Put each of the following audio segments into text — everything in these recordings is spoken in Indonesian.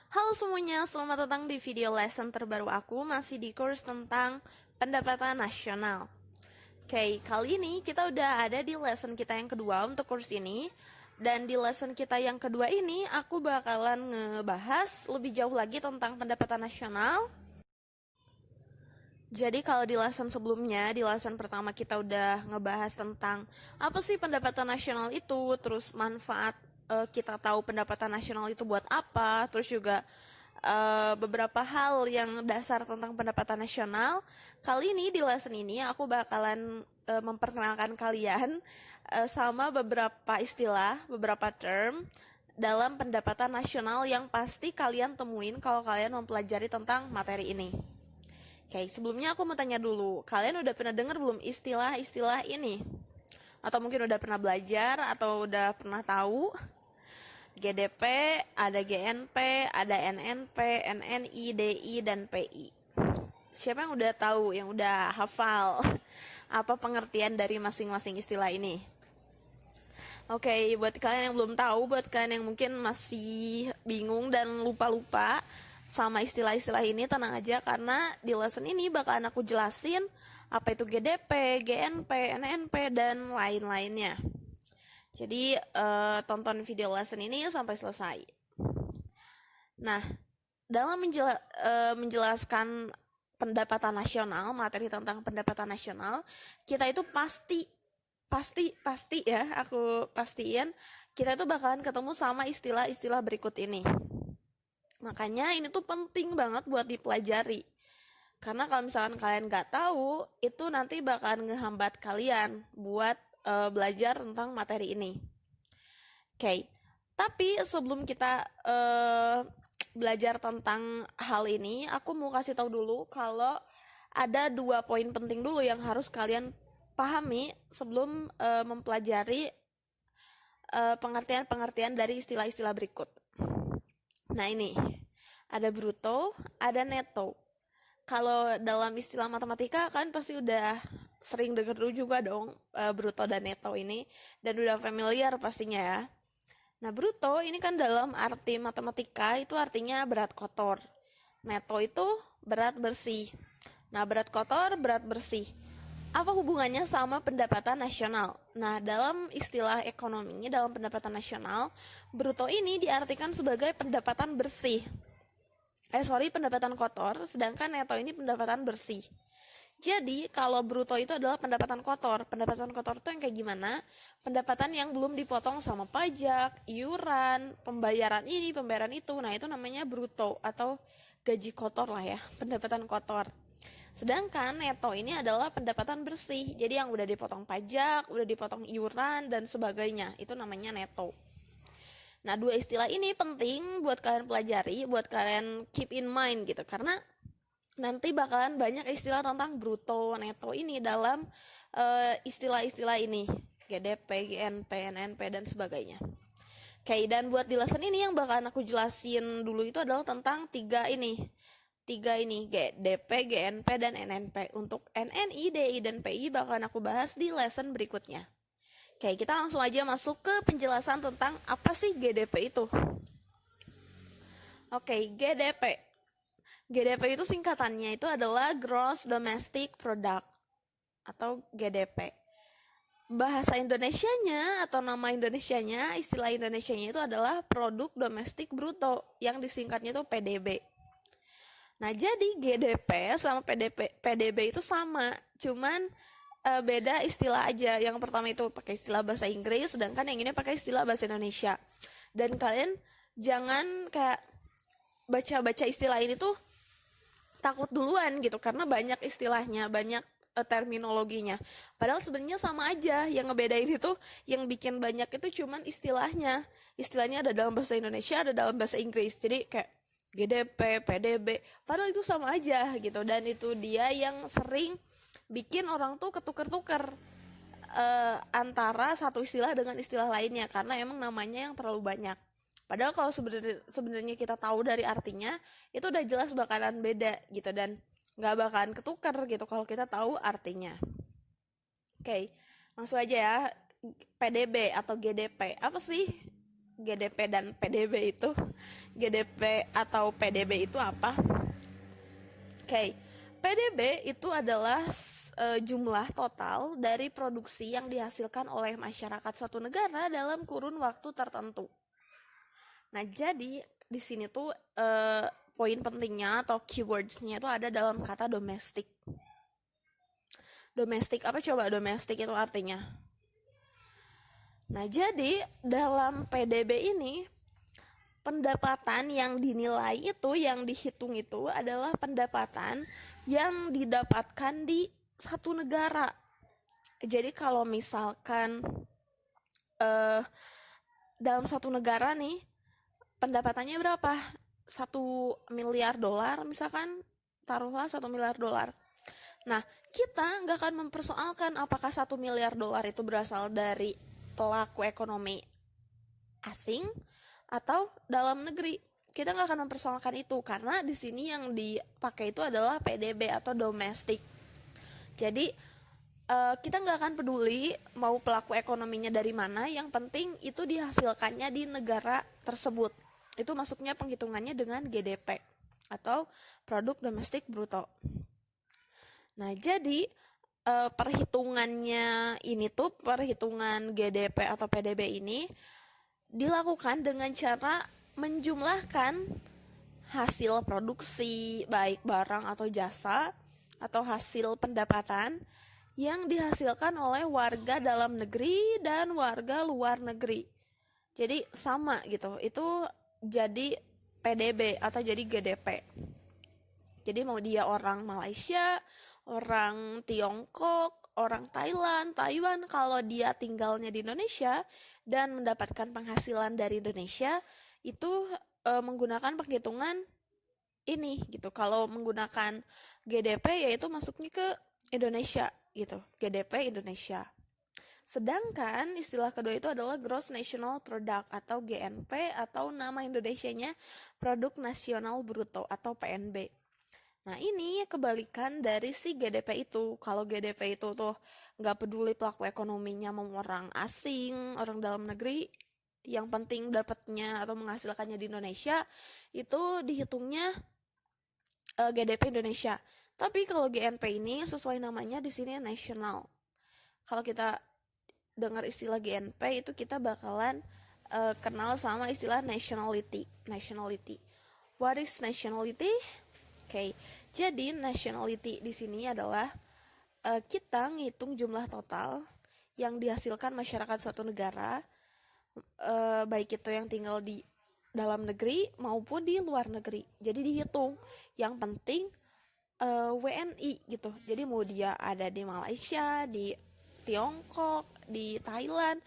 Halo semuanya, selamat datang di video lesson terbaru aku, masih di course tentang pendapatan nasional. Oke, kali ini kita udah ada di lesson kita yang kedua untuk course ini. Dan di lesson kita yang kedua ini, aku bakalan ngebahas lebih jauh lagi tentang pendapatan nasional. Jadi kalau di lesson sebelumnya, di lesson pertama kita udah ngebahas tentang apa sih pendapatan nasional itu, terus manfaat kita tahu pendapatan nasional itu buat apa, terus juga beberapa hal yang dasar tentang pendapatan nasional. Kali ini di lesson ini aku bakalan memperkenalkan kalian sama beberapa istilah, beberapa term dalam pendapatan nasional yang pasti kalian temuin kalau kalian mempelajari tentang materi ini. Oke, sebelumnya aku mau tanya dulu, kalian udah pernah dengar belum istilah-istilah ini? Atau mungkin udah pernah belajar atau udah pernah tahu? GDP, ada GNP, ada NNP, NNI, DI, dan PI. Siapa yang udah tahu, yang udah hafal apa pengertian dari masing-masing istilah ini? Oke, buat kalian yang belum tahu, buat kalian yang mungkin masih bingung dan lupa-lupa sama istilah-istilah ini, tenang aja karena di lesson ini bakalan aku jelasin apa itu GDP, GNP, NNP, dan lain-lainnya. Jadi tonton video lesson ini sampai selesai. Nah, dalam menjelaskan pendapatan nasional, materi tentang pendapatan nasional, kita itu pasti ya, aku pastiin kita itu bakalan ketemu sama istilah-istilah berikut ini. Makanya ini tuh penting banget buat dipelajari. Karena kalau misalkan kalian nggak tahu, itu nanti bakalan ngehambat kalian buat belajar tentang materi ini. Oke, tapi sebelum kita belajar tentang hal ini, aku mau kasih tahu dulu kalau ada 2 poin penting dulu yang harus kalian pahami sebelum mempelajari pengertian-pengertian dari istilah-istilah berikut. Nah ini, ada bruto, ada neto. Kalau dalam istilah matematika kan pasti udah sering dengar dulu juga dong bruto dan neto ini, dan udah familiar pastinya ya. Nah bruto ini kan dalam arti matematika itu artinya berat kotor. Neto itu berat bersih. Nah berat kotor, berat bersih. Apa hubungannya sama pendapatan nasional? Nah, dalam istilah ekonomi, dalam pendapatan nasional, bruto ini diartikan sebagai pendapatan bersih. Pendapatan kotor, sedangkan neto ini pendapatan bersih. Jadi, kalau bruto itu adalah pendapatan kotor. Pendapatan kotor itu yang kayak gimana? Pendapatan yang belum dipotong sama pajak, iuran, pembayaran ini, pembayaran itu. Nah, itu namanya bruto atau gaji kotor lah ya, pendapatan kotor. Sedangkan neto ini adalah pendapatan bersih. Jadi yang udah dipotong pajak, udah dipotong iuran dan sebagainya. Itu namanya neto. Nah, 2 istilah ini penting buat kalian pelajari, buat kalian keep in mind gitu. Karena nanti bakalan banyak istilah tentang bruto, neto ini dalam istilah-istilah ini. GDP, GNP, NNP, dan sebagainya. Oke, dan buat di lesson ini yang bakalan aku jelasin dulu itu adalah tentang tiga ini, GDP, GNP, dan NNP. Untuk NNI, DI, dan PI bakalan aku bahas di lesson berikutnya. Oke, kita langsung aja masuk ke penjelasan tentang apa sih GDP itu. Oke, GDP. GDP itu singkatannya itu adalah Gross Domestic Product atau GDP. Bahasa Indonesianya atau nama Indonesianya, istilah Indonesianya itu adalah Produk Domestik Bruto yang disingkatnya itu PDB. Nah, jadi GDP sama PDB itu sama, cuman beda istilah aja. Yang pertama itu pakai istilah bahasa Inggris, sedangkan yang ini pakai istilah bahasa Indonesia. Dan kalian jangan kayak baca-baca istilah ini tuh takut duluan gitu, karena banyak istilahnya, banyak terminologinya. Padahal sebenarnya sama aja, yang ngebedain itu, yang bikin banyak itu cuman istilahnya. Istilahnya ada dalam bahasa Indonesia, ada dalam bahasa Inggris. Jadi kayak GDP, PDB, padahal itu sama aja gitu. Dan itu dia yang sering bikin orang tuh ketuker-tuker antara satu istilah dengan istilah lainnya, karena emang namanya yang terlalu banyak. Padahal kalau sebenarnya kita tahu dari artinya, itu udah jelas bakalan beda gitu, dan nggak bakalan ketukar gitu kalau kita tahu artinya. Oke, langsung aja ya. PDB atau GDP apa sih? GDP dan PDB itu. GDP atau PDB itu apa? Oke, PDB itu adalah jumlah total dari produksi yang dihasilkan oleh masyarakat suatu negara dalam kurun waktu tertentu. Nah, jadi di sini tuh poin pentingnya atau keywords-nya itu ada dalam kata domestik. Domestik apa coba domestik itu artinya? Nah, jadi dalam PDB ini pendapatan yang dinilai itu, yang dihitung itu adalah pendapatan yang didapatkan di satu negara. Jadi kalau misalkan dalam satu negara nih pendapatannya berapa? 1 miliar dolar misalkan, taruhlah 1 miliar dolar. Nah, kita nggak akan mempersoalkan apakah 1 miliar dolar itu berasal dari pelaku ekonomi asing atau dalam negeri. Kita nggak akan mempersoalkan itu karena di sini yang dipakai itu adalah PDB atau domestik. Jadi kita nggak akan peduli mau pelaku ekonominya dari mana, yang penting itu dihasilkannya di negara tersebut. Itu masuknya penghitungannya dengan GDP atau produk domestik bruto. Nah, jadi perhitungannya ini tuh, perhitungan GDP atau PDB ini dilakukan dengan cara menjumlahkan hasil produksi, baik barang atau jasa, atau hasil pendapatan yang dihasilkan oleh warga dalam negeri dan warga luar negeri. Jadi sama gitu, itu jadi PDB atau jadi GDP. Jadi mau dia orang Malaysia, orang Tiongkok, orang Thailand, Taiwan, kalau dia tinggalnya di Indonesia dan mendapatkan penghasilan dari Indonesia, itu menggunakan penghitungan ini gitu. Kalau menggunakan GDP yaitu masuknya ke Indonesia gitu, GDP Indonesia. Sedangkan istilah kedua itu adalah Gross National Product atau GNP, atau nama Indonesianya Produk Nasional Bruto atau PNB. Nah, ini kebalikan dari si GDP itu. Kalau GDP itu tuh nggak peduli pelaku ekonominya mau orang asing, orang dalam negeri, yang penting dapatnya atau menghasilkannya di Indonesia, itu dihitungnya GDP Indonesia. Tapi kalau GNP ini sesuai namanya di sini nasional. Kalau kita dengar istilah GNP itu kita bakalan kenal sama istilah nationality. What is nationality? Oke, jadi nationality di sini adalah kita ngitung jumlah total yang dihasilkan masyarakat suatu negara, baik itu yang tinggal di dalam negeri maupun di luar negeri. Jadi dihitung. Yang penting WNI gitu. Jadi mau dia ada di Malaysia, di Tiongkok, di Thailand,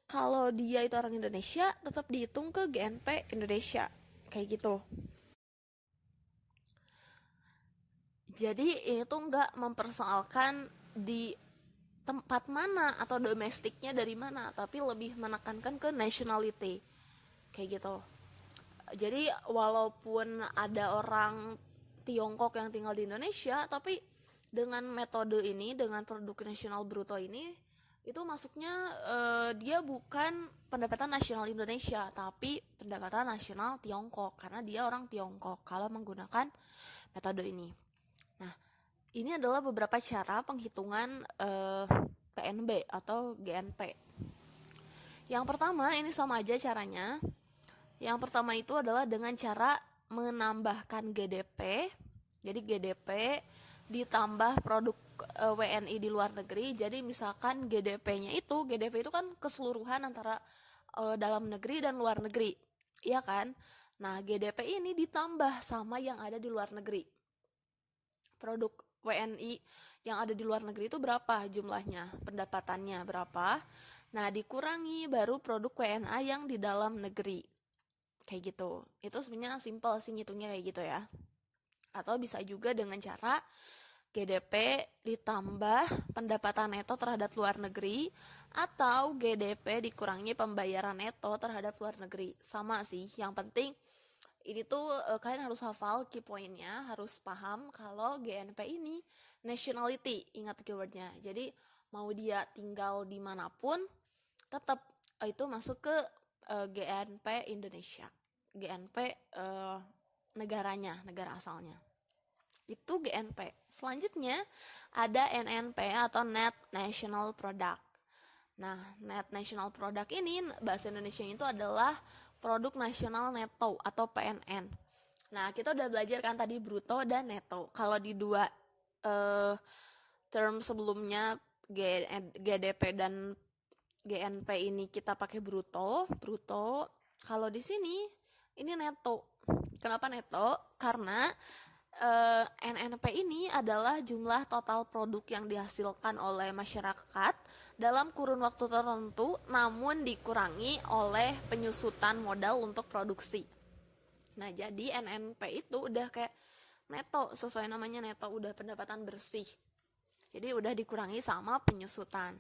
kalau dia itu orang Indonesia tetap dihitung ke GNP Indonesia. Kayak gitu. Jadi ini tuh nggak mempersoalkan di tempat mana atau domestiknya dari mana, tapi lebih menekankan ke nationality. Kayak gitu. Jadi walaupun ada orang Tiongkok yang tinggal di Indonesia, tapi dengan metode ini, dengan produk nasional bruto ini, itu masuknya dia bukan pendapatan nasional Indonesia, tapi pendapatan nasional Tiongkok, karena dia orang Tiongkok kalau menggunakan metode ini. Nah, ini adalah beberapa cara penghitungan PNB atau GNP. Yang pertama, ini sama aja caranya. Yang pertama itu adalah dengan cara menambahkan GDP. Jadi GDP ditambah produk WNI di luar negeri. Jadi misalkan GDP-nya itu, GDP itu kan keseluruhan antara dalam negeri dan luar negeri, iya kan? Nah, GDP ini ditambah sama yang ada di luar negeri. Produk WNI yang ada di luar negeri itu berapa jumlahnya, pendapatannya berapa. Nah, dikurangi baru produk WNA yang di dalam negeri. Kayak gitu. Itu sebenarnya simple sih ngitungnya kayak gitu ya. Atau bisa juga dengan cara GDP ditambah pendapatan neto terhadap luar negeri, atau GDP dikurangi pembayaran neto terhadap luar negeri. Sama sih, yang penting ini tuh kalian harus hafal key pointnya, harus paham kalau GNP ini nationality, ingat keywordnya. Jadi mau dia tinggal dimanapun tetap itu masuk ke GNP Indonesia, GNP negaranya, negara asalnya. Itu GNP. Selanjutnya ada NNP atau Net National Product. Nah, Net National Product ini bahasa Indonesia itu adalah produk nasional neto atau PNN. Nah, kita udah belajar kan tadi bruto dan neto. Kalau di dua term sebelumnya GDP dan GNP ini kita pakai bruto. Kalau di sini ini neto. Kenapa neto? Karena NNP ini adalah jumlah total produk yang dihasilkan oleh masyarakat dalam kurun waktu tertentu, namun dikurangi oleh penyusutan modal untuk produksi. Nah, jadi NNP itu udah kayak neto, sesuai namanya neto, udah pendapatan bersih. Jadi udah dikurangi sama penyusutan.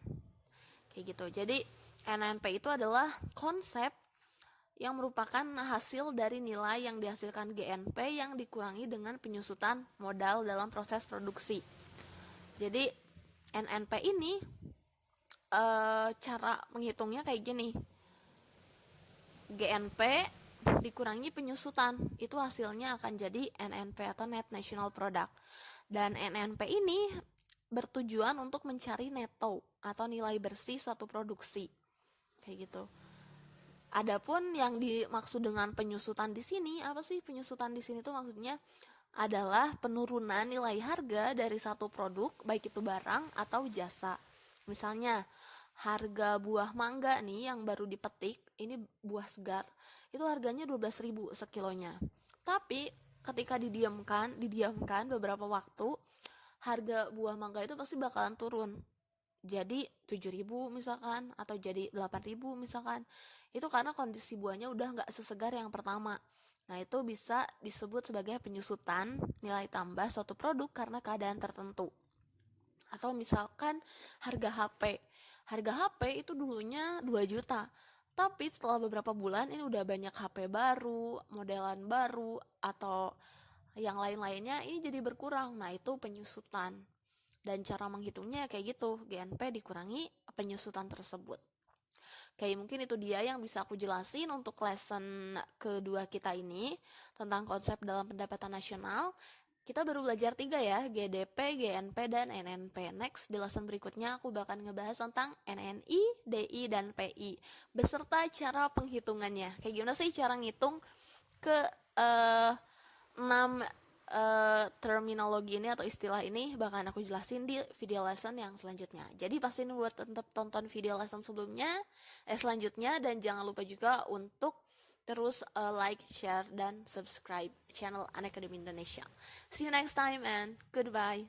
Kayak gitu. Jadi NNP itu adalah konsep yang merupakan hasil dari nilai yang dihasilkan GNP yang dikurangi dengan penyusutan modal dalam proses produksi. Jadi NNP ini cara menghitungnya kayak gini. GNP dikurangi penyusutan, itu hasilnya akan jadi NNP atau Net National Product. Dan NNP ini bertujuan untuk mencari neto atau nilai bersih suatu produksi. Kayak gitu. Adapun yang dimaksud dengan penyusutan di sini, apa sih penyusutan di sini tuh maksudnya adalah penurunan nilai harga dari satu produk, baik itu barang atau jasa. Misalnya, harga buah mangga nih yang baru dipetik, ini buah segar, itu harganya 12.000 sekilonya. Tapi ketika didiamkan beberapa waktu, harga buah mangga itu pasti bakalan turun. Jadi 7.000 misalkan, atau jadi 8.000 misalkan. Itu karena kondisi buahnya udah gak sesegar yang pertama. Nah, itu bisa disebut sebagai penyusutan nilai tambah suatu produk karena keadaan tertentu. Atau misalkan harga HP. Harga HP itu dulunya 2 juta. Tapi setelah beberapa bulan ini udah banyak HP baru, modelan baru, atau yang lain-lainnya ini jadi berkurang. Nah, itu penyusutan. Dan cara menghitungnya kayak gitu, GNP dikurangi penyusutan tersebut. Kayak mungkin itu dia yang bisa aku jelasin untuk lesson kedua kita ini tentang konsep dalam pendapatan nasional. Kita baru belajar 3 ya, GDP, GNP, dan NNP. Next, di lesson berikutnya aku bakal ngebahas tentang NNI, DI, dan PI beserta cara penghitungannya. Kayak gimana sih cara ngitung ke 6 terminologi ini atau istilah ini bakalan aku jelasin di video lesson yang selanjutnya. Jadi pastiin buat tetap tonton video lesson selanjutnya, dan jangan lupa juga untuk terus like, share, dan subscribe channel Unacademy Indonesia. See you next time and goodbye.